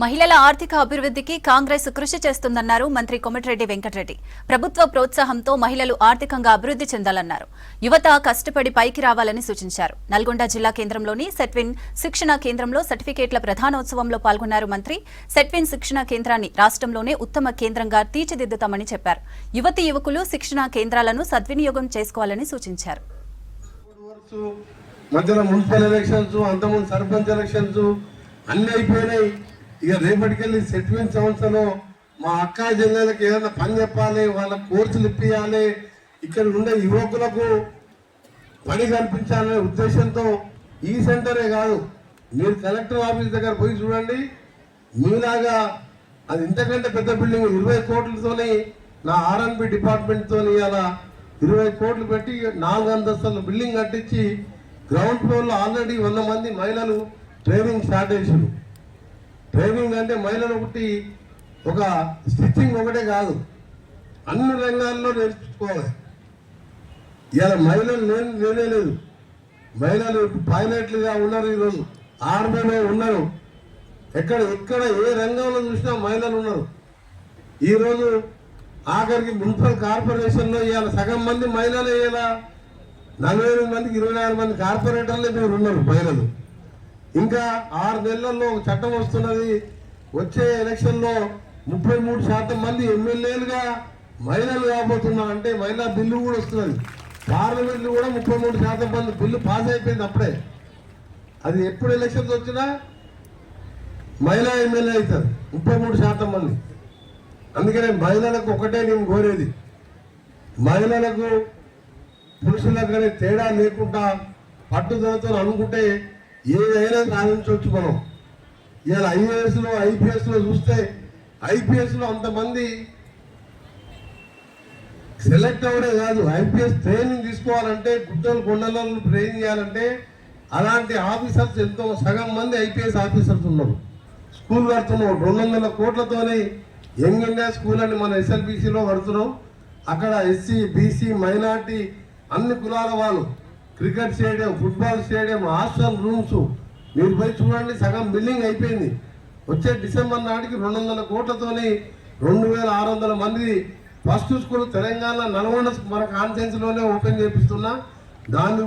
మహిళల ఆర్థిక అభివృద్ధికి కాంగ్రెస్ కృషి చేస్తుందన్నారు మంత్రి కోమటిరెడ్డి వెంకటరెడ్డి. ప్రభుత్వ ప్రోత్సాహంతో మహిళలు ఆర్థికంగా అభివృద్ధి చెందాలన్నారు. యువత కష్టపడి పైకి రావాలని సూచించారు. నల్గొండ జిల్లా కేంద్రంలోని సెట్విన్ శిక్షణ కేంద్రంలో సర్టిఫికేట్ల ప్రధానోత్సవంలో పాల్గొన్నారు మంత్రి. సెట్విన్ శిక్షణ కేంద్రాన్ని రాష్ట్రంలోనే ఉత్తమ కేంద్రంగా తీర్చిదిద్దుతామని చెప్పారు. యువతీ యువకులు శిక్షణ కేంద్రాలను సద్వినియోగం చేసుకోవాలని సూచించారు. మధ్యలో మున్సిపల్ ఎలక్షన్స్, అంతకుముందు సర్పంచ్ ఎలక్షన్స్ అన్నీ అయిపోయినాయి. ఇక రేపటికెళ్ళి సెటిల్మెంట్ సంస్థలో మా అక్కా జిల్లాలకు ఏదైనా పని చెప్పాలి, వాళ్ళ కోర్సులు ఇప్పియాలి, ఇక్కడ ఉండే యువకులకు పని కల్పించాలనే ఉద్దేశంతో ఈ సెంటరే కాదు, మీరు కలెక్టర్ ఆఫీస్ దగ్గర పోయి చూడండి. మీలాగా అది ఇంతకంటే పెద్ద బిల్డింగ్ 20 కోట్లతోని నా R&B డిపార్ట్మెంట్తో అలా 20 కోట్లు పెట్టి 4 అంతస్తుల బిల్డింగ్ కట్టించి గ్రౌండ్ ఫ్లోర్లో ఆల్రెడీ 100 మంది మహిళలు ట్రైనింగ్ స్టార్ట్ చేశారు. ట్రైనింగ్ అంటే మహిళలు ఒకటి ఒక స్టిచ్చింగ్ ఒకటే కాదు, అన్ని రంగాల్లో నేర్చుకోవాలి. ఇలా మహిళలు లేదు, మహిళలు పైలట్లుగా ఉన్నారు, ఈరోజు ఆర్మీలో ఉన్నారు, ఎక్కడ ఏ రంగంలో చూసినా మహిళలు ఉన్నారు. ఈరోజు ఆఖరికి మున్సిపల్ కార్పొరేషన్లో ఇవాళ సగం మంది మహిళలు, ఇలా 48 మందికి 24 మంది కార్పొరేటర్లే మీరు ఉన్నారు మహిళలు. ఇంకా 6 నెలల్లో ఒక చట్టం వస్తున్నది, వచ్చే ఎలక్షన్లో 33% మంది ఎమ్మెల్యేలుగా మహిళలు కాబోతున్నారు. అంటే మహిళా బిల్లు కూడా వస్తున్నది. పార్లమెంట్లో కూడా 33% మంది బిల్లు పాస్ అయిపోయింది అప్పుడే. అది ఎప్పుడు ఎలక్షన్స్ వచ్చినా మహిళా ఎమ్మెల్యే అవుతారు 33% మంది. అందుకనే మహిళలకు ఒకటే నేను కోరేది, మహిళలకు పురుషులకు తేడా లేకుండా పట్టుదలతో అనుకుంటే ఏదైనా సాధించవచ్చు మనం. ఇవాళ IAS-లో IPS-లో చూస్తే IPS-లో అంతమంది సెలెక్ట్ అవ్వడే కాదు, IPS ట్రైనింగ్ తీసుకోవాలంటే గుట్టలు కొండలను ట్రైనింగ్ చేయాలంటే అలాంటి ఆఫీసర్స్ ఎంతో సగం మంది IPS ఆఫీసర్స్ ఉన్నారు. స్కూల్ కడుతున్నాం 200 కోట్లతోనే యంగ్ ఇండియా స్కూల్ అని మన SLBCలో కడుతున్నాం. అక్కడ SC BC మైనార్టీ అన్ని కులాల వాళ్ళు, cricket stadium, football stadium, hostel rooms మీరు పోయి చూడండి, సగం బిల్డింగ్ అయిపోయింది. వచ్చే డిసెంబర్ నాటికి 200 కోట్లతోని 2600 మంది ఫస్ట్ స్కూల్ తెలంగాణ నల్గొండ మన కాన్ఫరెన్స్లోనే ఓపెన్ చేపిస్తున్నా. దాన్ని